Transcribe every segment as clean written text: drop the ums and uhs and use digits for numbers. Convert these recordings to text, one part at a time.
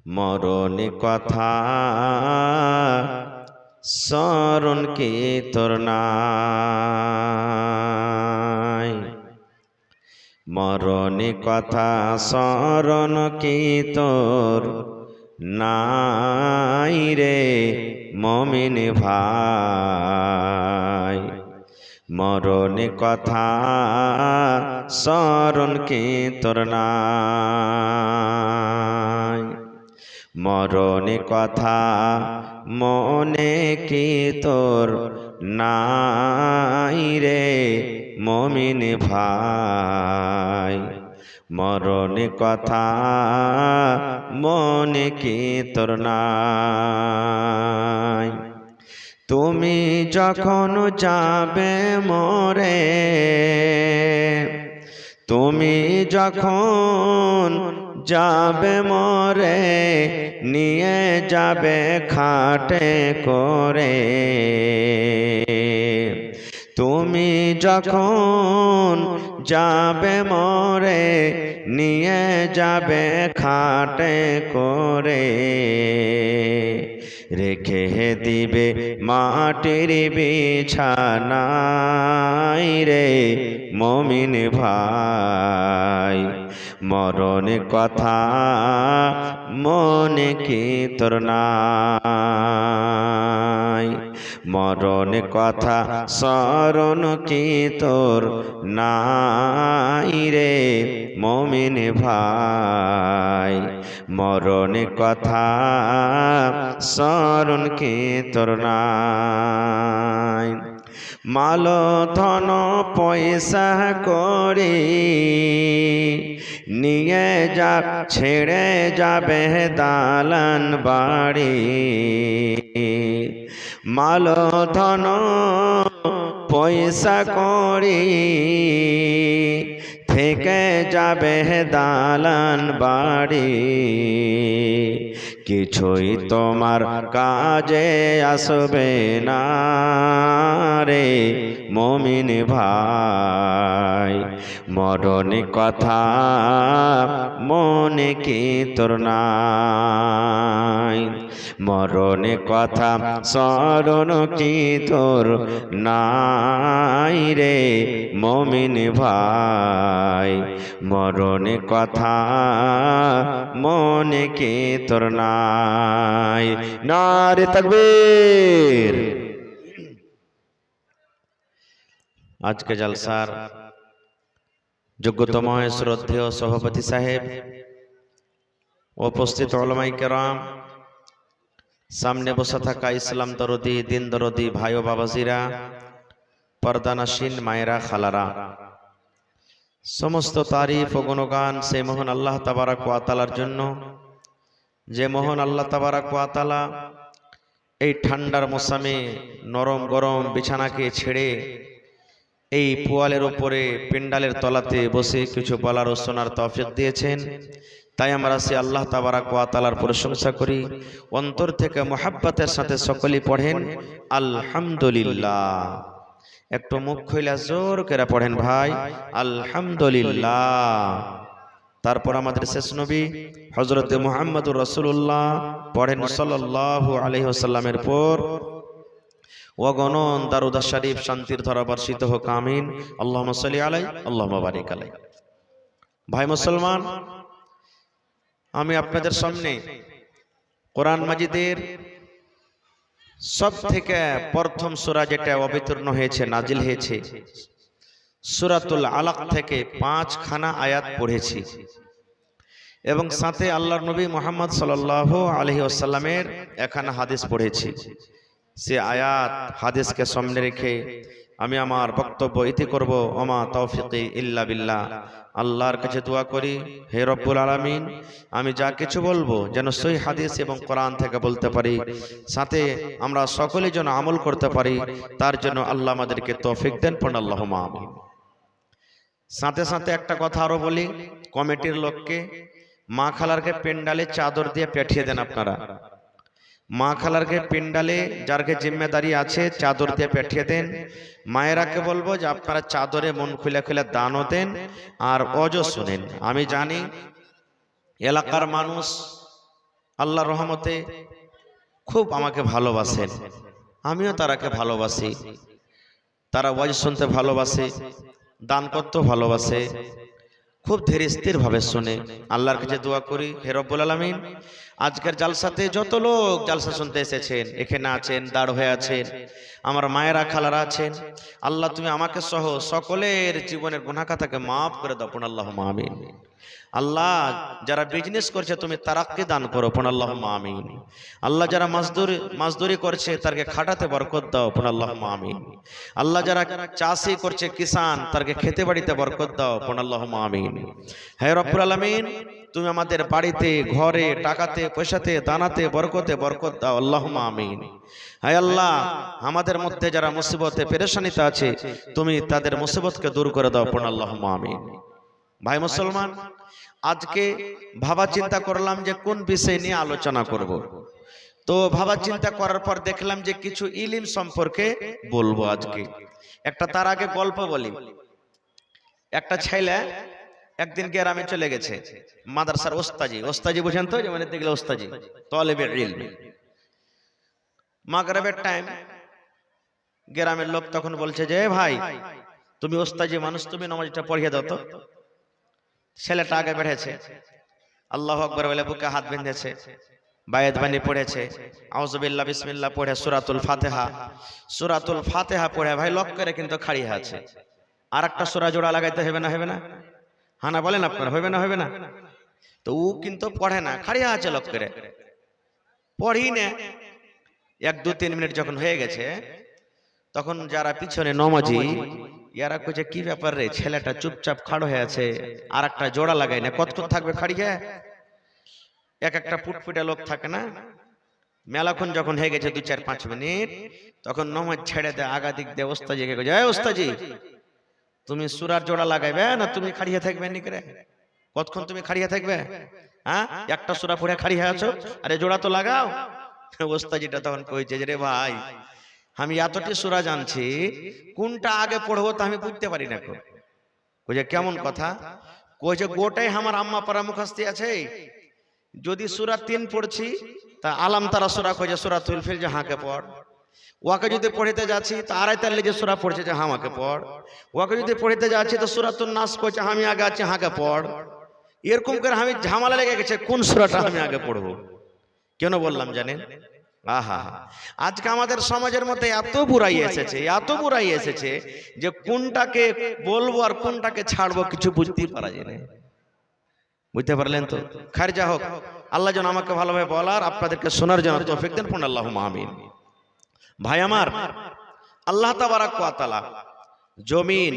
মরণে কথা স্মরণ কি তোর নাই, মরণে কথা স্মরণ কি তোর নাই রে মুমিন ভাই। মরণে কথা স্মরণ কি তোর নাই, মরণে কথা মনে কি তোর নাই রে মুমিন ভাই। মরণে কথা মনে কি তোর নাই। তুমি যখন যাবে মরে, তুমি যখন যাবে মরে, নিয়ে যাবে খাটে করে। তুমি যখন যাবে মরে, নিয়ে যাবে খাটে করে। রেখে দিবে মাটির বিছানায় রে মুমিন ভাই। মরণে কথা মনে কি তোর নাই, মরণে কথা স্মরণ কি তোর নাই রে মুমিন ভাই। মরণে কথা স্মরণ কি তোর নাই। মাল ধন পয়সা করি নিয়ে যা ছেড়ে যাবে দালান বাড়ি। মাল ধন পয়সা করি থেকে যাবে দালান বাড়ি। কিছুই তোমার কাজে আসবে না রে মুমিন ভাই। মরণে কথা মনে কি তোর নাই, মরণে কথা স্মরণ কি তোর নাই রে মুমিন ভাই। মরণে কথা মনে কি তোর নাই। নারে তাকবীর। আজকে জলসার যোগ্যতম শ্রদ্ধেয় সভাপতি সাহেব, উপস্থিত উলামায়ে কেরাম, সামনে বসে থাকা ইসলাম দরদি দিন দরদি ভাই ও বাবাজিরা, পর্দানাসীন মায়েরা খালারা, সমস্ত তারিফ ও গুণগান সেই মহান আল্লাহ তাবারক ওয়া তাআলার জন্য, যে মহান আল্লাহ তাবারক ওয়া তাআলা এই ঠান্ডার মৌসুমে নরম গরম বিছানাকে ছেড়ে এই পোয়ালের উপরে পেন্ডালের তলাতে বসে কিছু বলার ও শোনার তৌফিক দিয়েছেন। তাই আমরা সে আল্লাহ তাবারক ওয়া তাআলার প্রশংসা করি। অন্তর থেকে মুহাব্বতের সাথে সকলেই পড়েন আলহামদুলিল্লাহ। একটু মুখ খুলে জোর করে পড়েন ভাই আলহামদুলিল্লাহ। তারপর আমাদের শেষ নবী হযরত মুহাম্মদুর রাসূলুল্লাহ পড়েন সাল্লাল্লাহু আলাইহি ওয়াসাল্লামের পর ওয়াগনন দারুদ শরীফ শান্তির ধারা বর্ষিত হোক আমিন। আল্লাহুম্মা সাল্লি আলাইহি আল্লাহুম্মা বারিক আলাইহি। ভাই মুসলমান, আমি আপনাদের সামনে কোরআন মাজিদের সব থেকে প্রথম সূরা যেটা অবতীর্ণ হয়েছে, নাজিল হয়েছে, সূরাতুল আলাক থেকে 5 খানা আয়াত পড়েছি এবং সাথে আল্লাহর নবী মুহাম্মদ সাল্লাল্লাহু আলাইহি ওয়াসাল্লামের একখানা হাদিস পড়েছি। সে আয়াত হাদিসকে সামনে রেখে আমি আমার বক্তব্য ইতি করব। ওমা তৌফিকি ইল্লা বিল্লাহ। আল্লাহর কাছে দোয়া করি, হে রব্বুল আলামিন, আমি যা কিছু বলবো যেন সহি হাদিস এবং কোরআন থেকে বলতে পারি, সাথে আমরা সকলেই যেন আমল করতে পারি, তার জন্য আল্লাহ আমাদেরকে তৌফিক দেন। পড়ুন আল্লাহুম্মা আমিন। সাথে সাথে একটা কথা আরো বলি, কমিটির লোককে মা খালারকে পেন্ডালে চাদর দিয়ে পেঠিয়ে দেন। আপনারা মা খালারকে পেন্ডালে যারকে জিম্মেদারি আছে চাদর দিয়ে পেঠিয়ে দেন। মায়েরাকে বলবো যে আপনারা চাদরে মন খুলে খুলে দানও দেন আর অজো শুনেন। আমি জানি এলাকার মানুষ আল্লাহর রহমতে খুব আমাকে ভালোবাসেন, আমিও তারাকে ভালোবাসি। তারা ওয়াজ শুনতে ভালোবাসে, দান করতে ভালোবাসে, খুব ধীরে স্থির ভাবে শুনে। আল্লাহর কাছে দোয়া করি, হে রব্বুল আলামিন, আজকের জালসাতে যত লোক জালসা শুনতে এসেছেন, এখানে আছেন, দাঁড় হয়ে আছেন, আমার মায়েরা খালারা আছেন, আল্লাহ তুমি আমাকে সহ সকলের জীবনের গুনাহ খাতাকে মাফ করে দাও, পড়ুন আল্লাহুম্মা আমিন। আল্লাহ যারা বিজনেস করছে তুমি তারাক্কি দান করো, পড়ুন আল্লাহুম্মা আমিন। আল্লাহ যারা মাজদুরি করছে তারকে খাটাতে বরকত দাও, পড়ুন আল্লাহুম্মা আমিন। আল্লাহ যারা চাষি করছে কিষান তারকে খেতে বাড়িতে বরকত দাও, পড়ুন আল্লাহুম্মা আমিন। হে রব্বুল আলামিন, তুমি আমাদের বাড়িতে, ঘরে, টাকাতে, পয়সাতে, দানাতে বরকত দাও, আল্লাহুম্মা আমিন। হে আল্লাহ, আমাদের মধ্যে যারা মুসিবতে পেরেশানিতে আছে তুমি তাদের মুসিবতকে দূর করে দাও, পড়ুন আল্লাহুম্মা আমিন। ভাই মুসলমান, আজকে ভাবা চিন্তা করলাম যে কোন বিষয় নিয়ে আলোচনা করব। তো ভাবা চিন্তা করার পর দেখলাম যে কিছু ইলম সম্পর্কে বলবো আজকে। একটা তার আগে গল্প বলি। একটা ছেলে একদিন গ্রামে চলে গেছে, মাদ্রাসার ওস্তাজি বুঝেন তো, যেমন দেখলে ওস্তাজি তালেবে ইলম। মাগরিবের টাইম, গ্রামের লোক তখন বলছে যে ভাই তুমি ওস্তাজি মানুষ, তুমি নামাজটা পড়িয়ে দাও তো। ছেলেটা আগে বেড়েছে, আল্লাহু আকবার বলে বুকে হাত বেঁধেছে, বায়াত বাণী পড়েছে, আউযুবিল্লাহ বিসমিল্লাহ পড়ে সূরাতুল ফাতিহা পড়ে ভাই লক করে কিন্তু খাড়িয়ে আছে। আর একটা সূরা জোড়া লাগাইতে হবে না? হানা বলেন আপনারা, হবে না? তো ও কিন্তু পড়ে না, খাড়িয়ে আছে লক করে, পড়ি না। 1-2-3 মিনিট যখন হয়ে গেছে, তখন যারা পিছনে নমাজি ইয়ারা কইছে কি ব্যাপার রে, ছেলেটা চুপচাপ খাড়ো হয়ে আছে, আর একটা জোড়া লাগাই না, কতক্ষণ থাকবে খাড়িয়ে? এক একটা পুটপুটে লোক থাকে না, মেলাক্ষণ যখন হয়ে গেছে 2-4-5 মিনিট, তখন নমাজ ছেড়ে দেয়, আগা দিক দিয়ে ওস্তাজিকে কইছে, এই ওস্তাজি তুমি সূরার জোড়া লাগাইবে না তুমি খাড়িয়ে থাকবে নি করে? কতক্ষণ তুমি খাড়িয়ে থাকবে? হ্যাঁ, একটা সূরা পড়ে খাড়িয়ে আছো, আরে জোড়া তো লাগাও। ওস্তাজিটা তখন কইছে যে রে ভাই, আমি এতটি সূরা জানছি, কোনটা আগে পড়বো তা আমি বুঝতে পারি না। কইছে কেমন কথা? কইছে গোটাই আমার আম্মা পারা মুখস্থি আছে, যদি সূরা 3 পড়ছি তা আলাম তারা সূরা কইছে সূরাতুল ফিল যে হাঁকে পড়, ওয়াকে যদি পড়িতে যাচ্ছি তা আড়াইতাল যে সূরা পড়ছে যে হামাকে পড়, ওয়াকে যদি পড়িতে যাচ্ছি তো সূরাতুন নাস কইছে আমি আগে আছি হাঁকে পড়। এরকম করে আমি ঝামেলা লেগে গেছে কোন সূরাটা আমি আগে পড়বো। কেন বললাম জানেন? আহা, আজকে আমাদের সমাজের মধ্যে এত বুরাই এসেছে যে কোনটাকে বলবো আর কোনটাকে ছাড়বো কিছু বুঝতেই পারা যায় না। বুঝতে পারলেন তো? খাইর যা হোক, আল্লাহ যেন আমাকে ভালোভাবে বলার, আপনাদেরকে শোনার জন্য তৌফিক দেন, পড়ুন আল্লাহুম্মা আমিন। ভাই আমার, আল্লাহ তাবারাক ওয়া তাআলা জমিন,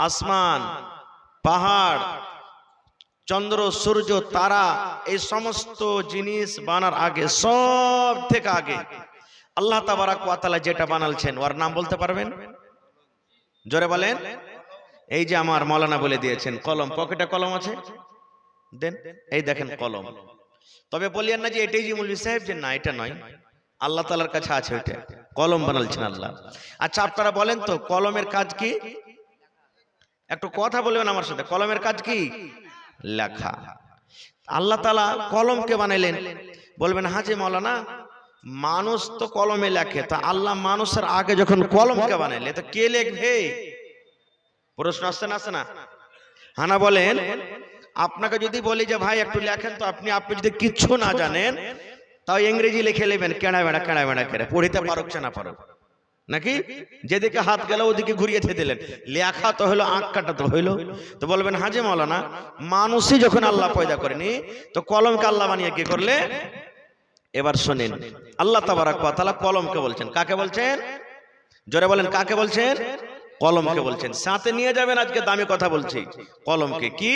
আসমান, পাহাড়, চন্দ্র, সূর্য, তারা, এই সমস্ত জিনিস বানার আগে, সব থেকে আগে আল্লাহ তাবারাক ওয়া তাআলা যেটা বানালছেন ওর নাম বলতে পারবেন? জোরে বলেন। এই যে আমার মাওলানা বলে দিয়েছেন কলম, পকেটে কলম আছে, দেন, এই দেখেন কলম। তবে বলিয়েন না যে এটাই যে মৌলভী সাহেব, যে না এটা নয়, আল্লাহ তাআলার কাছে আছে ওইটা, কলম বানালছেন আল্লাহ। আচ্ছা আপনারা বলেন তো কলমের কাজ কি? একটু কথা বলবেন আমার সাথে, কলমের কাজ কি? লেখা। আল্লাহ তাআলা কলমকে বানাইলেন। বলবেন হাজি মাওলানা মানুষ তো কলমে লেখে, তা আল্লাহ মানুষের আগে যখন কলমকে বানাইলে তো কে লিখবে? প্রশ্ন আসছে না? হানা বলেন। আপনাকে যদি বলি যে ভাই একটু লেখেন তো, আপনি যদি কিচ্ছু না জানেন তাও ইংরেজি লিখে নেবেন, কেড়া বেড়া করে, পড়িতে পারুক না পারুক, নাকি? যেদিকে হাত গেল ওদিকে ঘুরিয়ে দিলেন, লেখা তো হলো, আঁক কাটা তো হইলো। তো বলবেন হাজি মাওলানা মানুষই যখন আল্লাহ পয়দা করেনি তো কলমকে আল্লাহ বানিয়ে কি করলে? এবার শোনেন, আল্লাহ তাবারাক ওয়া তাআলা কলমকে বলছেন, কাকে বলছেন? জোরে বলেন, কাকে বলছেন? কলমকে বলছেন। সাথে নিয়ে যাবেন, আজকে দামি কথা বলছি, কলমকে। কি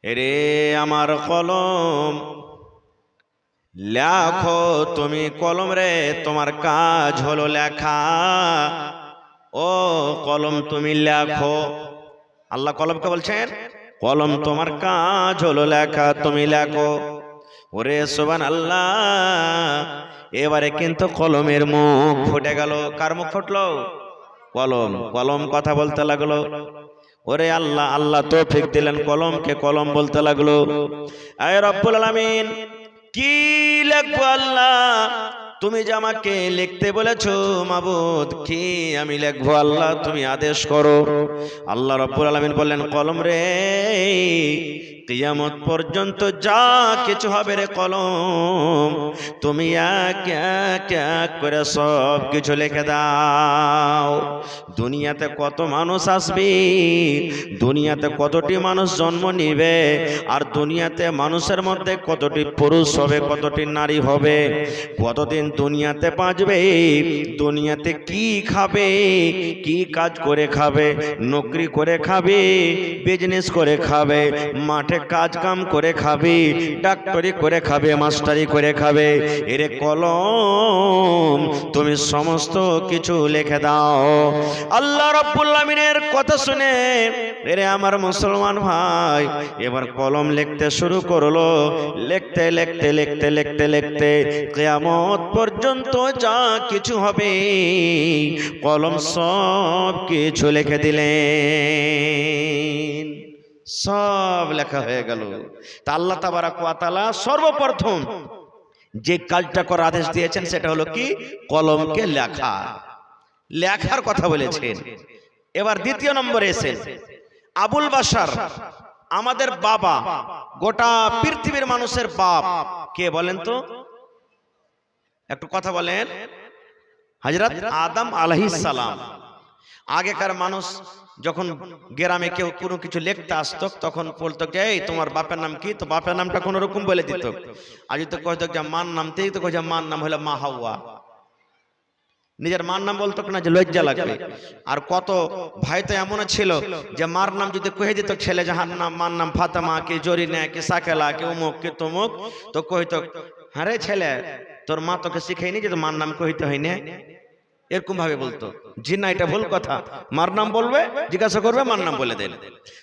রে আমার কলম, লেখো তুমি কলম রে, তোমার কাজ হলো লেখা, ও কলম তুমি লেখো। আল্লাহ কলমকে বলছেন কলম তোমার কাজ হলো লেখা, তুমি লেখো। ওরে সুবহানাল্লাহ, এবারে কিন্তু কলমের মুখ ফুটে গেল। কার মুখ ফুটলো? কলম। কলম কথা বলতে লাগলো, ওরে আল্লাহ, আল্লাহ তৌফিক দিলেন, কলমকে কলম বলতে লাগলো, আয় রব্বুল আলামিন কি লিখবো আল্লাহ, তুমি যে আমাকে লিখতে বলেছো মাবুদ, কি আমি লিখবো আল্লাহ, তুমি আদেশ করো। আল্লাহ রাব্বুল আলামিন বললেন, কলম রে, কিয়ামত পর্যন্ত যা কিছু হবে রে কলম, তুমি এক এক এক করে সব কিছু লিখে দাও। দুনিয়াতে কত মানুষ আসবে, দুনিয়াতে কতটি মানুষ জন্ম নিবে, আর দুনিয়াতে মানুষের মধ্যে কতটি পুরুষ হবে, কতটি নারী হবে, কতদিন দুনিয়াতে বাঁচবে, দুনিয়াতে কি খাবে, কি কাজ করে খাবে, নকরি করে খাবে, বিজনেস করে খাবে, মাঠে কাজ কাম করে খাবে, ডাক্তারি করে খাবে, মাস্টারি করে খাবে, এরে কলম তুমি সমস্ত কিছু লিখে দাও। আল্লাহ রাব্বুল আলামিনের কথা শুনে এরে আমার মুসলমান ভাই এবার কলম লিখতে শুরু করলো। লিখতে লিখতে লিখতে লিখতে লিখতে কিয়ামত পর্যন্ত যা কিছু হবে কলম সব কিছু লিখে দিলেন। সব লেখা হয়ে গেল। তা আল্লাহ তাবারাক ওয়া তাআলা সর্বপ্রথম যে কাজটা করার আদেশ দিয়েছেন সেটা হলো কি, কলমকে লেখা, লেখার কথা বলেছেন। এবার দ্বিতীয় নম্বরে এসেছেন আবুল বাশার, আমাদের বাবা, গোটা পৃথিবীর মানুষের বাপ কে বলেন তো, একটু কথা বলেন। হযরত আদম আলাইহিস সালাম। আগেকার মানুষ যখন গ্রামে কেউ কোনো কিছু লিখতে আসতো তখন বলতো, এই তোমার বাপের নাম কি, তো বাপের নামটা কোন রকম বলে দিত। আজ তো কইতো যে মার নাম, তেই তো কইছে মার নাম হলো মা হাওয়া। নিজের মার নাম বলতো না, যে লজ্জা লাগবে। আর কত ভাই তো এমন ছিল যে মার নাম যদি কহে দিত ছেলে, যাহার নাম মার নাম ফাতেমা, কি জরিনা, কি সাকেলা, কি অমুক, কি তমুক, তো কইতো, হ্যাঁ রে ছেলে, তোর মা তোকে শিখাইনি যে মার নাম কইতে হয় না, এরকম ভাবে বলতো। জি না, এটা ভুল কথা। মার নাম বলবে, জিজ্ঞাসা করবে, মার নাম বলে দেন।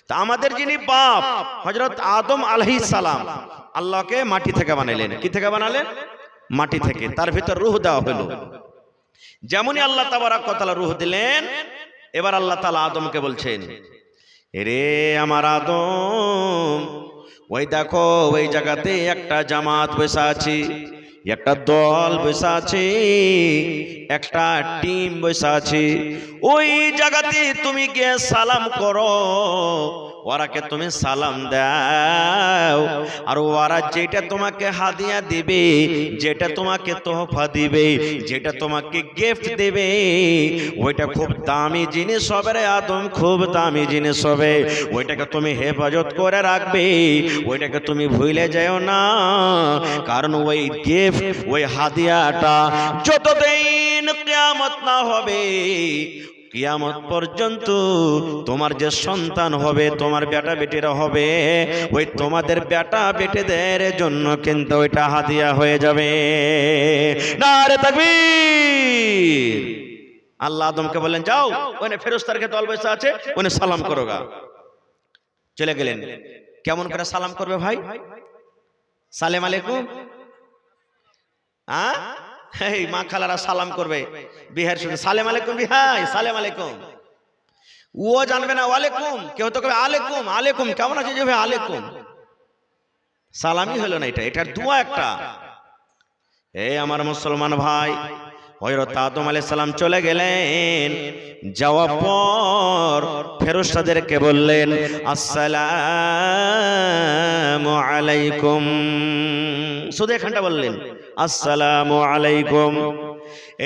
তা আমাদের যিনি বাপ হযরত আদম আলাইহিস সালাম, আল্লাহকে মাটি থেকে বানাইলেন। কি থেকে বানালেন? মাটি থেকে। তার ভিতর রূহ দেওয়া হলো। যেমনই আল্লাহ তাবারাক ওয়া তাআলা রূহ দিলেন, এবার আল্লাহ তাআলা আদমকে বলছেন, রে আমার আদম, ওই দেখো ওই জায়গাতে একটা জামাত বসে আছে, একটা দল বসে আছে, একটা টিম বসে আছে। ওই জায়গাতে তুমি গিয়ে সালাম করো, ওরাকে তুমি সালাম দাও। আর ওরা যেটা তোমাকে হাদিয়া দিবে, যেটা তোমাকে তোহফা দিবে, যেটা তোমাকে গিফট দেবে, ওইটা খুব দামি জিনিস হবে রে আদম, খুব দামি জিনিস হবে। ওইটাকে তুমি হেফাজত করে রাখবে, ওইটাকে তুমি ভুলে যাও না। কারণ ওই গিফট, ওই হাদিয়াটা যতদিন কিয়ামত না হবে, কিয়ামত পর্যন্ত তোমার যে সন্তান হবে, তোমার বেটা বেটিরা হবে, ওই তোমাদের বেটা বেটিদের জন্য কিন্তু ওইটা হাদিয়া হয়ে যাবে। নারে তাকবীর। আল্লাহ আদমকে বললেন, যাও ওখানে ফেরেশতারকে দল বসে আছে, ওখানে সালাম করো গা। চলে গেলেন। কেমন করে সালাম করবে ভাই? সালাম আলাইকুম। এই মা খালারা সালাম করবে, বিহার শুনে সালাম আলাইকুম বিহাই, সালাম আলাইকুম। ও জানবে না ওয়ালাইকুম, কেউ তো কবে আলাইকুম, আলাইকুম কেমন আছে যে ভাই আলাইকুম। সালামই হলো না, এটার দোয়া একটা। এই আমার মুসলমান ভাই, হযরত আদম আলাইহিস সালাম চলে গেলেন। যাওয়ার পর ফেরেশতাদেরকে বললেন, আসসালামু আলাইকুম। শুধু এখানটা বললেন আসসালামু আলাইকুম।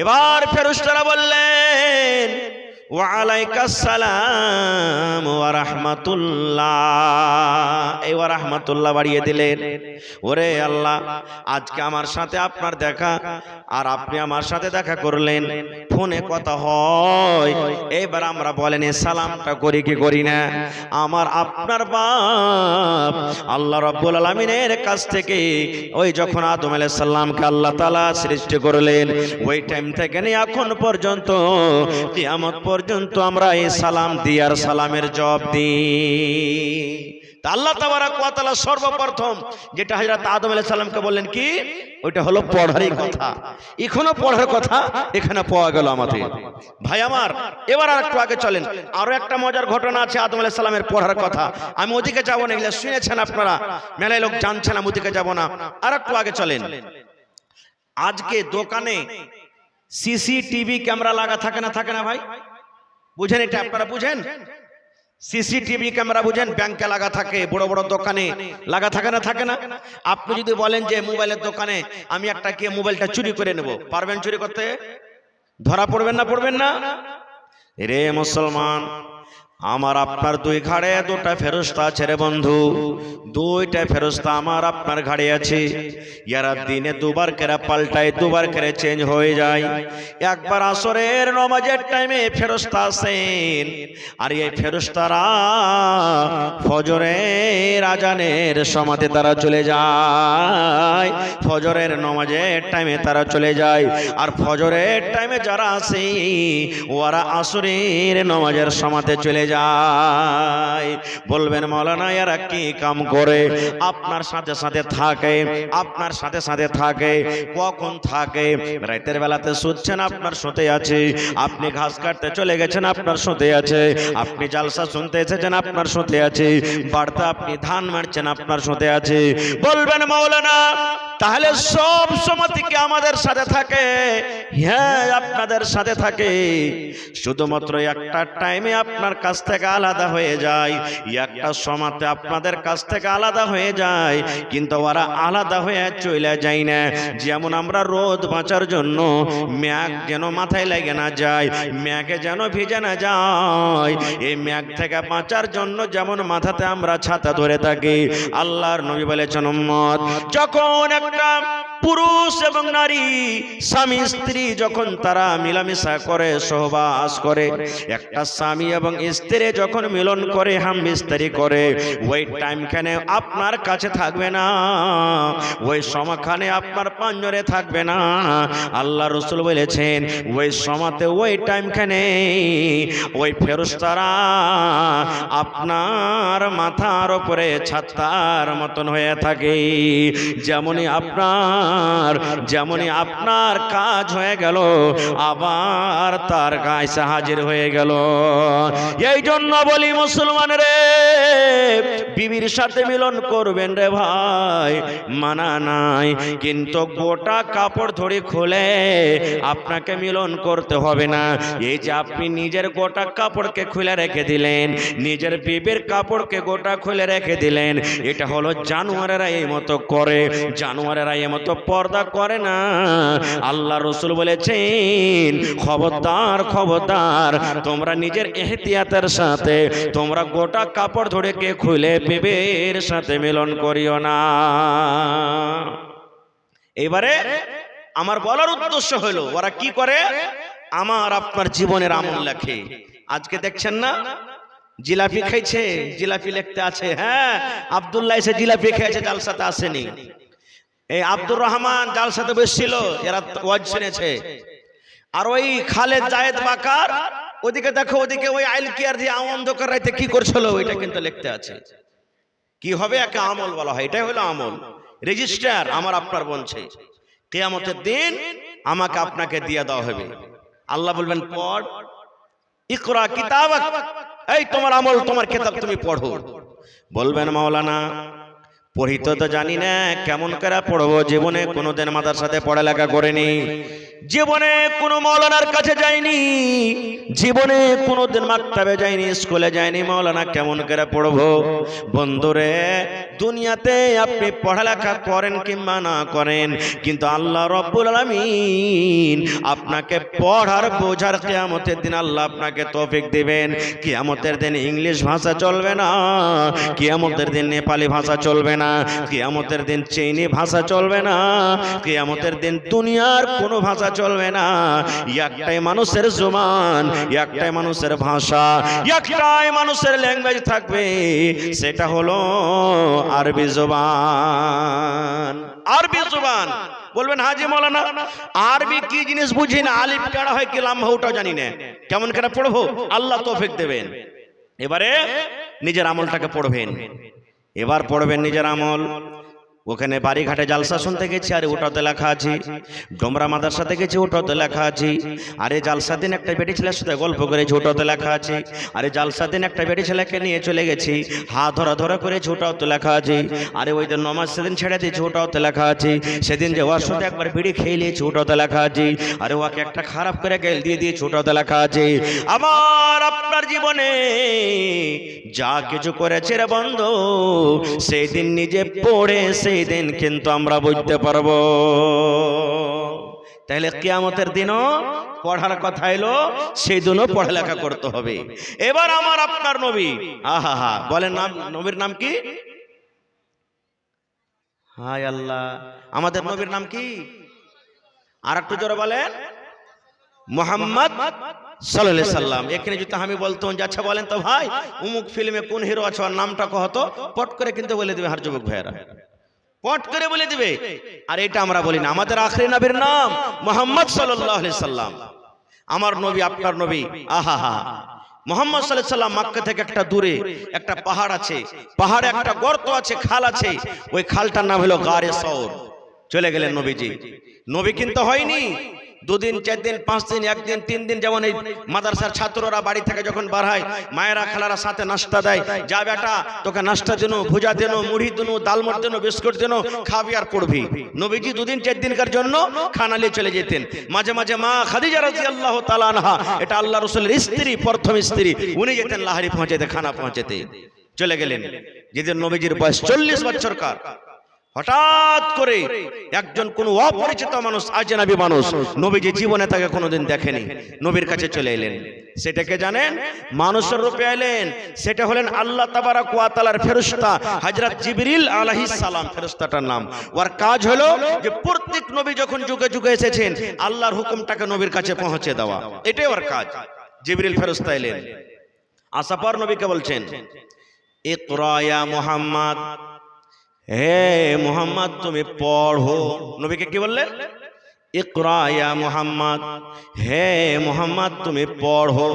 এবার ফেরেশতারা বললেন, ওয়া আলাইকাস সালাম ওয়া রাহমাতুল্লাহ। এই ওয়া রাহমাতুল্লাহ বাড়িয়ে দিলেন। ওরে আল্লাহ, আজকে আমার সাথে আপনার দেখা, আর আপনি আমার সাথে দেখা করলেন, ফোনে কথা হয়, এবার আমরা বলেন এই সালামটা করি কি করি না? আমার আপনার বাপ আল্লাহ রাব্বুল আলামিনের কাছ থেকে ওই যখন আদম আলাইহিস সালামকে আল্লাহ তাআলা সৃষ্টি করলেন, ওই টাইম থেকে নিয়ে এখন পর্যন্ত কিয়ামত পর্যন্ত আমরা এই সালাম দিই আর সালামের জবাব দিই। তা আল্লাহ তাবারাক ওয়া তাআলা সর্বপ্রথম যেটা হযরত আদম আলাইহিস সালামকে বললেন কি, ওইটা হলো পড়ারই কথা। এখনো পড়ার কথা এখানে পাওয়া গেল আমাদের। ভাই আমার, এবার আর একটু আগে চলেন, আরো একটা মজার ঘটনা আছে আদম আলাইহিস সালামের পড়ার কথা। আমি ওদিকে যাব না, এগুলো শুনেছেন আপনারা, মেলায় লোক জানছেন, আমি ওদিকে যাব না, আর একটু আগে চলেন। আজকে দোকানে সিসিটিভি ক্যামেরা লাগা থাকে না, থাকে না ভাই? বুঝেন এটা, আপনারা বুঝেন? সিসিটিভি ক্যামেরা বুঝেন, ব্যাংকে লাগা থাকে, বড় বড় দোকানে লাগা থাকে না, থাকে না? আপনি যদি বলেন যে মোবাইলের দোকানে আমি একটা গিয়ে মোবাইলটা চুরি করে নেব, পারবেন চুরি করতে? ধরা পড়বেন না, পড়বেন না? রে মুসলমান, আমার আপনার দুই ঘাড়ে দুটা ফেরেশতা আছে রে বন্ধু, দুইটা ফেরেশতা আমার আপনার ঘাড়ে আছে। ইয়ারা দিনে দুবার করে পাল্টায়, দুবার করে চেঞ্জ হয়ে যায়। একবার আসরের নামাজের টাইমে ফেরেশতা আসেন, আর এই ফেরেশতারা ফজরের আজানের সময়তে তারা চলে যায়, ফজরের নামাজের টাইমে তারা চলে যায়। আর ফজরের টাইমে যারা আসে ওরা আসরের নামাজের সময়তে চলে যায়। বলবেন মাওলানা এরা কি কাম করে? আপনার সাথে সাথে থাকে, আপনার সাথে সাথে থাকে। কখন থাকে? রাতের বেলাতে শুচ্ছেন, আপনার সাথে আছে। আপনি ঘাস কাটতে চলে গেছেন, আপনার সাথে আছে। আপনি জালসা শুনতে এসেছেন, আপনার সাথে আছে। বাড়িতে আপনি ধান মারছেন, আপনার সাথে আছে। বলবেন মাওলানা তাহলে সব সময় থেকে আমাদের সাথে থাকে? হ্যাঁ, আপনাদের সাথে থাকে, শুধুমাত্র একটা টাইমে আপনার কাছ থেকে আলাদা হয়ে যায়, একটা সময়তে আপনাদের কাছ থেকে আলাদা হয়ে যায়, কিন্তু ওরা আলাদা হয়ে চলে যায় না। যেমন আমরা রোদ বাঁচার জন্য ম্যাগ যেন মাথায় লাগে না যায়, ম্যাগে যেন ভিজে না যায়, এই ম্যাগ থেকে বাঁচার জন্য যেমন মাথাতে আমরা ছাতা ধরে থাকি, আল্লাহর নবী বলেছেন উম্মত যখন একটা পুরুষ এবং নারী স্বামী স্ত্রী যখন তারা মিলামিশা করে, সহবাস করে, একটা স্বামী এবং স্ত্রী যখন মিলন করে, হামবিস্তারি করে, ওই টাইমখানে আপনার কাছে থাকবে না, ওই সময়খানে আপনার পাঞ্জরে থাকবে না। আল্লাহ রাসূল বলেছেন ওই সময়তে, ওই টাইমখানে ওই ফেরেশতারা আপনার মাথার উপরে ছাতার মতন হয়ে থাকে। যেমনই আপনার কাজ হয়ে গেল, আবার তার কাছে হাজির হয়ে গেল। এই জন্য বলি মুসলমান রে, বিবির সাথে মিলন করবেন রে ভাই, মানা নাই, কিন্তু গোটা কাপড় ধরে খুলে আপনাকে মিলন করতে হবে না। এই যে আপনি নিজের গোটা কাপড়কে খুলে রেখে দিলেন, নিজের বিবির কাপড়কে গোটা খুলে রেখে দিলেন, এটা হলো জানোয়ারেরা এই মতো করে, জানোয়ারেরা এই মতো পর্দা করে না। আল্লাহ রাসূল বলেছেন খবরদার, খবরদার, তোমরা নিজের এহতিয়াতের সাথে তোমরা গোটা কাপড় ধরে কে খুলে বিবির সাথে মিলন করিও না। এবারে আমার বলার উদ্দেশ্য হলো ওরা কি করে, আমার আপনার জীবনের আমল লেখে। আজকে দেখছেন না জিলাপি খাইছে, জিলাপি লিখতে আছে। হ্যাঁ, আব্দুল্লাহ এসে জিলাপি খেয়েছে, জালসাতে আসেনি। এই আব্দুর রহমান জালসাতে বসছিল, এরা ওয়াজ শুনেছে। আর ওই খালেদ জায়েদ বাকার ওদিকে দেখো, ওদিকে ওই আইল কেয়ার দিয়ে অন্ধকার রাইতে কি করছিল, ওইটা কিন্তু লিখতে আছে। কি হবে, একে আমল বলা হয়, এটাই হলো আমল, রেজিস্টার আমার আপনার বলছে। কিয়ামতের দিন আমাকে আপনাকে দিয়ে দেওয়া হবে। আল্লাহ বলবেন পড়, ইকরা কিতাবাক, এই তোমার আমল, তোমার কিতাব তুমি পড়ো। বলবেন মাওলানা পড়িতে তো জানি না, কেমন করে পড়বো? জীবনে কোনোদিন মাদ্রাসাতে পড়ালেখা করেনি, জীবনে কোনো মাওলানার কাছে যায়নি, জীবনে কোনোদিন মাকতাবে যায়নি, স্কুলে যায়নি, মাওলানা কেমন করে পড়বো? বন্ধুরে, দুনিয়াতে আপনি পড়ালেখা করেন কিংবা না করেন, কিন্তু আল্লাহ রব্বুল আলামিন আপনাকে পড়ার বোঝার কিয়ামতের দিন আল্লাহ আপনাকে তৌফিক দিবেন। কিয়ামতের দিন ইংলিশ ভাষা চলবে না, কিয়ামতের দিন নেপালি ভাষা চলবে না, কিয়ামতের দিন চীনি ভাষা চলবে না, কিয়ামতের দিন দুনিয়ার কোনো ভাষা চলবে না। একটাই মানুষের জবান, একটাই মানুষের ভাষা, একটাই মানুষের ল্যাঙ্গুয়েজ থাকবে, সেটা হলো আরবি জবান। আরবি জবান। বলবেন হাজি মাওলানা আরবি কি জিনিস বুঝি না, আলিফ টেড়া হয় কি লাম্বা ওটাও জানি না, কেমন করে পড়বো? আল্লাহ তৌফিক দেবেন। এবারে নিজের আমলটাকে পড়বেন, এবার পড়বেন নিজের আমল। ওখানে বাড়িঘাটে জালসা শুনতে গেছি, আরে ওটাতে লেখা আছে। ডোমরা মাদ্রাসাতে গেছি, ওটাতে লেখা আছে। আরে জালসা দিন একটা বেটি ছেলের সাথে গল্প করেছি, ওটাতে লেখা আছে। আরে জালসা দিন একটা বেটি ছেলেকে নিয়ে চলে গেছি, হাত ধরা ধরা করেছি, ওটাতে লেখা আছে। আরে ওই দিন নমাজ সেদিন ছেড়ে দিয়েছি, ওটাতে লেখা আছে। সেদিন যে ওর সাথে একবার বিড়ি খেয়ে নিয়েছি, ওটাতে লেখা আছে। আরে ওকে একটা খারাপ করে গেল দিয়ে দিয়েছি, ওটাতে লেখা আছে। আমার আপনার জীবনে যা কিছু করেছে রে বন্ধু, সেই দিন নিজে পড়ে সেই দিন কিন্তু আমরা বুঝতে পারবো। তাহলে কিয়ামতের দিনও পড়ার কথা এলো, সেই দিনও পড়ালেখা করতে হবে। এবার আমার আপনার নবী, আহা হা, বলেন নাম, নবীর নাম কি? হায় আল্লাহ, আমাদের নবীর নাম কি? আর একটু জোরে বলেন, মুহাম্মদ সাল্লাল্লাহু আলাইহি সাল্লাম। এখানে যদি আমি বলতাম যে আচ্ছা বলেন তো ভাই, অমুক ফিল্মে কোন হিরো আছে, ওর নামটা কহতো, পট করে কিন্তু বলে দিবে হার যুবক ভাইয়েরা, পট করে বলে দিবে। আর এটা আমরা বলি না, আমাদের আখরি নবীর নাম মুহাম্মদ সাল্লাল্লাহু আলাইহি সাল্লাম। আমার নবী আপনার নবী, আহা হা। মুহাম্মদ সাল্লাল্লাহু আলাইহি সাল্লাম মক্কা থেকে একটা দূরে একটা পাহাড় আছে, পাহাড়ে একটা গর্ত আছে, খাল আছে, ওই খালটার নাম হলো গারে সওর। চলে গেলেন নবীজি। নবী কিন্তু হয়নি 2 দিন 4 দিন 5 দিন 1 দিন 3 দিন। যেমন এই মাদ্রাসার ছাত্ররা বাড়ি থেকে যখন বার হয়, মায়েরা খালারা সাথে নাস্তা দেয়, যা বেটা তোকে নাস্তা দেনো, ভুজা দেনো, মুড়ি দেনো, ডালমট দেনো, বিস্কুট দেনো, খাবি আর পড়বি। নবীজি 2 দিন 4 দিনকার জন্য খানা নিয়ে চলে যেতেন। মাঝে মাঝে মা খাদিজা রাদিয়াল্লাহু তাআলা আনহা, এটা আল্লাহ রাসূলের স্ত্রী, প্রথম স্ত্রী, উনি যেতেন লাহারি পৌঁছাতে, খানা পৌঁছাতে। চলে গেলেন যেদিন নবীজির বয়স 40 বছরকার। হঠাৎ করে একজন কোন অপরিচিত মানুষ, আজনবী মানুষ, নবীজি জীবনে তাকে কোনোদিন দেখেনি, নবীর কাছে চলে এলেন। সেটাকে জানেন, মানুষের রূপে এলেন। সেটা হলেন আল্লাহ তাবারাক ওয়া তাআলার ফেরেশতা হযরত জিবরিল আলাইহিস সালাম। ফেরেশতাটার নাম, ওর কাজ হলো যে প্রত্যেক নবী যখন যুগে যুগে এসেছেন, আল্লাহর হুকুমটাকে নবীর কাছে পৌঁছে দেওয়া, এটাই ওর কাজ। জিবরিল ফেরেশতা এলেন, আসার পর নবীকে বলছেন, ইকরা ইয়া মুহাম্মদ, হে মুহাম্মদ তুমি পড়ো। নবীকে কি বললেন? ইকরা ইয়া মুহাম্মদ, হে মুহাম্মদ তুমি পড়ো।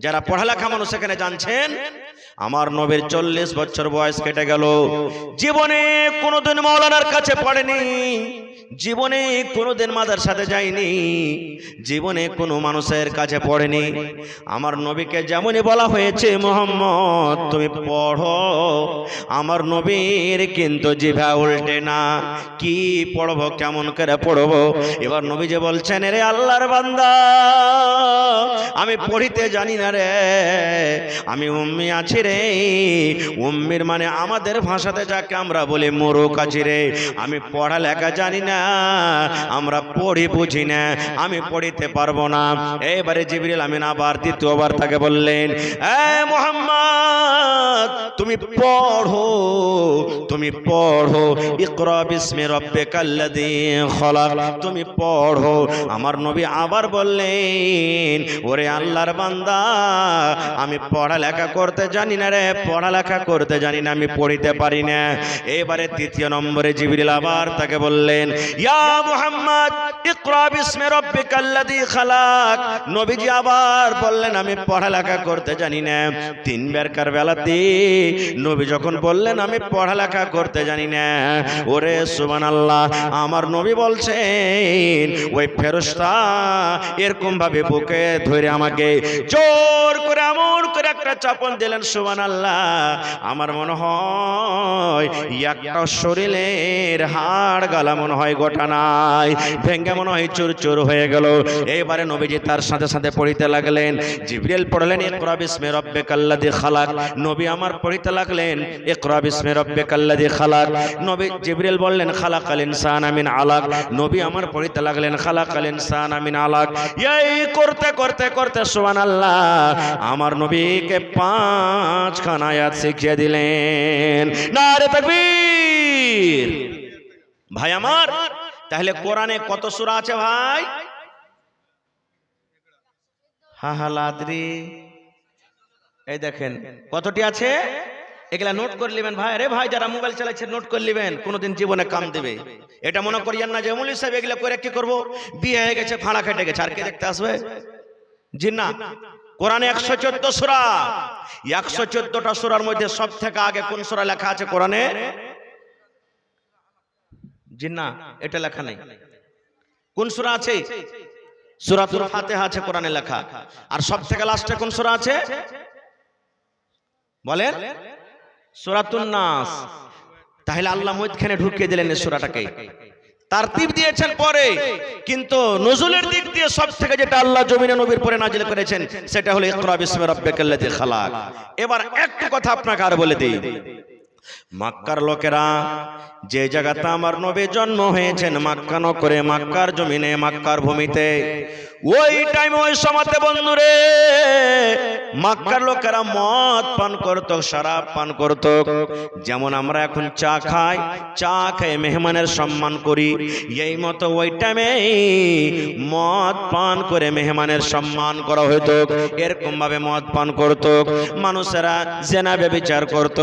যারা পড়ালেখা মানুষ এখানে জানছেন, আমার নবীর 40 বছর বয়স কেটে গেল, জীবনে কোনোদিন মাওলানার কাছে পড়েনি, জীবনে কোনোদিন মাদ্রাসাতে যায়নি, জীবনে কোনো মানুষের কাছে পড়েনি। আমার নবীকে যেমনই বলা হয়েছে মুহাম্মদ তুমি পড়ো, আমার নবীর কিন্তু জিভা উল্টে না, কি পড়বো, কেমন করে পড়বো। এবার নবী যে বলছেন, রে আল্লাহর বান্দা, আমি পড়িতে জানি না রে, আমি উম্মি আছি রে। উম্মির মানে আমাদের ভাষাতে যাকে আমরা বলি মোরক আছি রে। আমি পড়ালেখা জানি না, আমরা পড়ি বুঝি না, আমি পড়িতে পারবো না। এবারে জিবরিল আমিন আবার দ্বিতীয়বার তাকে বললেন, এ মুহাম্মদ তুমি পড়ো, তুমি পড়ো, ইকরা বিসমি রাব্বিকাল্লাযী খলাক, তুমি পড়ো। আমার নবী আবার বললেন, ওরে আল্লাহর বান্দা, আমি পড়ালেখা করতে জানি না রে, পড়ালেখা করতে জানি না, আমি পড়িতে পারি না। এবারে তৃতীয় নম্বরে জিবরিল আবার তাকে বললেন, ইয়া মুহাম্মদ ইকরা বিসমি রাব্বিকাল্লাযী খালাক। নবীজি আবার বললেন, আমি পড়ালেখা করতে জানি না। 3 বারকার বেলাতে নবী যখন বললেন আমি পড়ালেখা করতে জানি না, ওরে সুবহানাল্লাহ, আমার নবী বলছেন ওই ফেরেশতা এরকম ভাবে বুকে ধরে আমাকে জোর করে এমন করে একটা চাপন দিলেন, সুবহানাল্লাহ। আমার মনে হয় একটা শরীরের হাড় গালা মনে হয় গোটা নাই, ভেঙ্গে মনে হয় চুরচুর হয়ে গেল। এইবারে নবীজি তার সাথে সাথে পড়িতে লাগলেন। জিবরিল পড়লেন ইকরা বিসমি রাব্বিকাল্লাযী খালাক, নবী আমার পড়িতে লাগলেন ইকরা বিসমি রাব্বিকাল্লাযী খালাক। নবী জিবরিল বললেন খালাকাল ইনসানা মিন আলাক, নবী আমার পড়িতে লাগলেন খালাকাল ইনসানা মিন আলাক। এই করতে করতে করতে সুবহানাল্লাহ আমার নবীকে 5খানা আয়াত শিখিয়ে দিলেন। নারে তাকবীর। ভাই আমার, তাহলে কোরআনে কত সূরা আছে ভাই? হাহালাদ্রি, এই দেখেন কতটি আছে, এগুলা নোট করে নেবেন ভাই। আরে ভাই যারা মোবাইল চালাচ্ছে নোট করে নেবেন, কোনোদিন জীবনে কাম দেবে। এটা মনে করিয়েন না যে মৌলভী সাহেব এগুলা করে কি করবো, বিয়ে হয়ে গেছে, ফাঁড়া কেটে গেছে, আর কে দেখতে আসবে? জি না। কোরআনে 114 সূরা, 114টা সূরার মধ্যে সব থেকে আগে কোন সূরা লেখা আছে কোরআনে? জি না, এটা লেখা নেই। কোন সূরা আছে? সূরাতুল ফাতিহা আছে কোরআনে লেখা। আর সবথেকে লাস্টে কোন সূরা আছে বলেন? সূরাতুন নাস। তাহলে আল্লাহ মধ্যখানে ঢুকিয়ে দিলেন এই সূরাটাকে, তারতিব দিয়েছেন পরে, কিন্তু নজুলের দিক দিয়ে সবথেকে যেটা আল্লাহ জমিনে নবীর পরে নাজিল করেছেন সেটা হলো ইকরা বিসমি রাব্বিকাল্লাযী খালাক। এবার একটু কথা আপনাকে আর বলে দিই, মক্কার লোকেরা যে জায়গাতে আমার নবী জন্ম হয়েছেন মক্কা নগরে, মক্কার জমিনে, মক্কার ভূমিতে, ওই টাইম ওই সময়তে বন্ধুরে মক্কার লোকেরা মদ পান করত, শরাব পান করত। যেমন আমরা এখন চা খাই, চা খেয়ে মেহমানের সম্মান করি, এই মতো ওই টাইমে মদ পান করে মেহমানের সম্মান করা হতো। এরকম ভাবে মদ পান করত, মানুষেরা জেনা ব্যভিচার করত।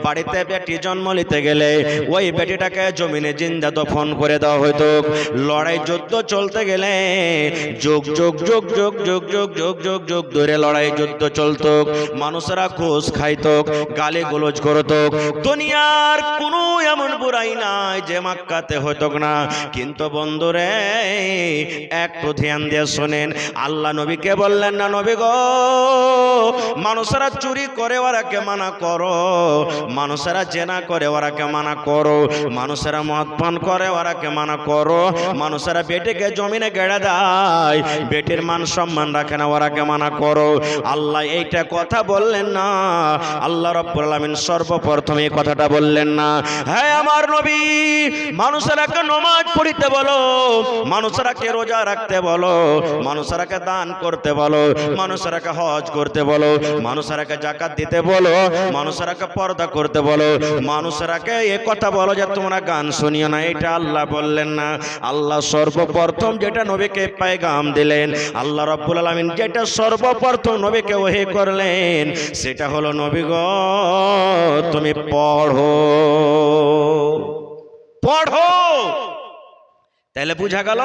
বাড়িতে বেটি জন্ম নিতে গেলে ওই বেটিটাকে জমিনে জিন্দা দফন করে দেওয়া হতো। লড়াই যুদ্ধ চলতে গেলে যুগ যুগ যুগ যুগ যুগ যুগ যুগ যুগ যুগ ধরে লড়াই যুদ্ধ চলতো। মানুষেরা ঘুষ খাইত, গালি গোলজ করত। দুনিয়ার কোনো এমন বুড়াই নাই যে মক্কাতে হতো না। কিন্তু বন্ধুরে একটু ধ্যান দিয়ে শোনেন, আল্লাহ নবীকে বললেন না, নবী গো মানুষেরা চুরি করে ওরাকে মানা করো, মানুষেরা জেনা করে ওরাকে মানা করো, মানুষেরা মদ পান করে ওরাকে মানা করো, মানুষেরা বেটিকে জমিনে গেড়ে দেয়, বেটির মান সম্মান রাখে না ওরাকে মানা করো। আল্লাহ এইটা কথা বললেন না, আল্লাহ রাব্বুল আলামিন সর্বপ্রথম এই কথাটা বললেন না। হ্যাঁ আমার নবী মানুষেরাকে নামাজ পড়িতে বলো, মানুষেরাকে রোজা রাখতে বলো, মানুষেরাকে দান করতে বলো, মানুষেরাকে হজ করতে বলো, মানুষেরাকে যাকাত দিতে বলো, মানুষেরাকে পর্দা করতে বলো, মানুষেরাকে এ কথা বলো যে তোমরা গান শুনিও না। এটা আল্লাহ বললেন না। আল্লাহ সর্বপ্রথম যেটা নবীকে পেগাম দিলেন, আল্লাহ রাব্বুল আলামিন যেটা সর্বপ্রথম নবীকে ওহী করলেন সেটা হলো, নবী গো তুমি পড়ো পড়ো। তাহলে বুঝা গেল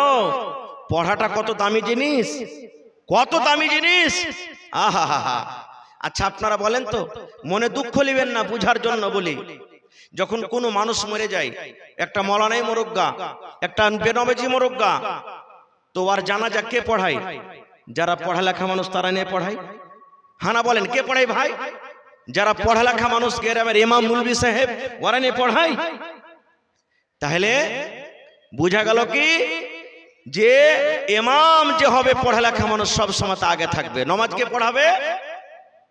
পড়াটা কত দামি জিনিস, কত দামি জিনিস। আহা হা হা। আচ্ছা আপনারা বলেন তো, মনে দুঃখ নেবেন না, বুঝার জন্য বলি। যখন কোনো মানুষ মরে যায়, একটা মৌলানাই মোরগ্গা, একটা বেনমাজি মোরগ্গা, তো আর জানাজা কে পড়ায়? যারা পড়ালেখা মানুষ তারা নিয়ে পড়ায়। হানা বলেন কে পড়ায় ভাই? যারা পড়ালেখা মানুষ, গ্রামের ইমাম মুলবি সাহেব, ওরা নিয়ে পড়ায়। তাহলে বুঝা গেল কি যে ইমাম যে হবে পড়ালেখা মানুষ সব সময় আগে থাকবে। নামাজ কে পড়াবে?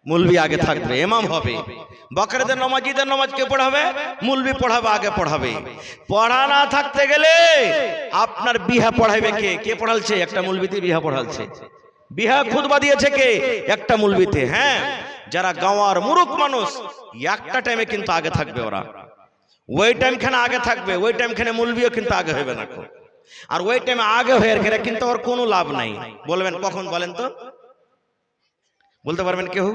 মুলবি আগে থাকবে, ইমাম হবে। বকরদের নামাজীদের নামাজ কে পড়াবে? মুলবি পড়াবে, আগে পড়াবে। পড়া না থাকতে গেলে আপনার বিহা পড়াইবে কে? কে পড়ালছে? একটা মুলবিতে বিহা পড়ালছে। বিহা খুতবা দিয়েছে কে? একটা মুলবিতে। হ্যাঁ, যারা গাওয়ার মুরুখ মানুষ একটা টাইমে কিন্তু আগে থাকবে, ওরা ওই টাইম খানে আগে থাকবে, ওই টাইম খানে মুলবিও কিন্তু আগে হবে না। আর ওই টাইমে আগে হয়ে গেলে কিন্তু ওর কোনো লাভ নাই। বলবেন কখন? বলেন তো, বলতে পারবেন কেউ?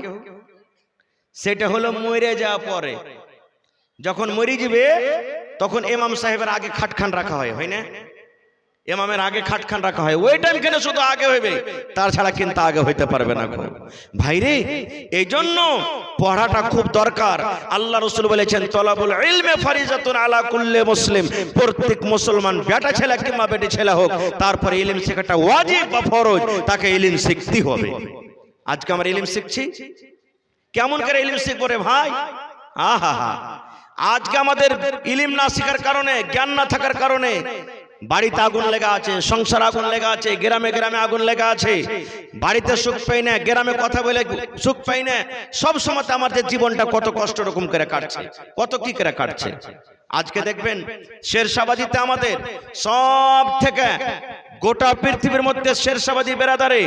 সেটা হলো মরে যাওয়া পরে। যখন মরে যাবে তখন ইমাম সাহেবের আগে খাটখান রাখা হয়, হয় না? ইমামের আগে খাটখান রাখা হয়, ওই টাইম কেন শুধু আগে হইবে, তার ছাড়া কিন্তু আগে হইতে পারবে না। ভাইরে এই জন্য পড়াটা খুব দরকার। আল্লাহ রাসূল বলেছেন তলাবুল ইলমে ফারিজাতুন আলা কুল্লি মুসলিম, প্রত্যেক মুসলমান বেটা ছেলে কিংবা বেটি ছেলে হোক, তারপরে ইলম শেখাটা ওয়াজিব বা ফরজ, তাকে ইলম শিখতে হবে। আজকে আমরা ইলম শিখছি, কেমন করে ইলম শিখবো রে ভাই? আহা হা। আজকে আমাদের ইলম না শেখার কারণে, জ্ঞান না থাকার কারণে বাড়িতে আগুন লেগা আছে, সংসার আগুন লেগা আছে, গ্রামে গ্রামে আগুন লেগা আছে। বাড়িতে সুখ পাই না, গ্রামে কথা বলে সুখ পাই না। সব সময় আমাদের জীবনটা কত কষ্ট রকম করে কাটছে, কত কি করে কাটছে। আজকে দেখবেন শেরশাবাদীতে আমাদের সব থেকে গোটা পৃথিবীর মধ্যে শেরশাবাদী বেরাদারে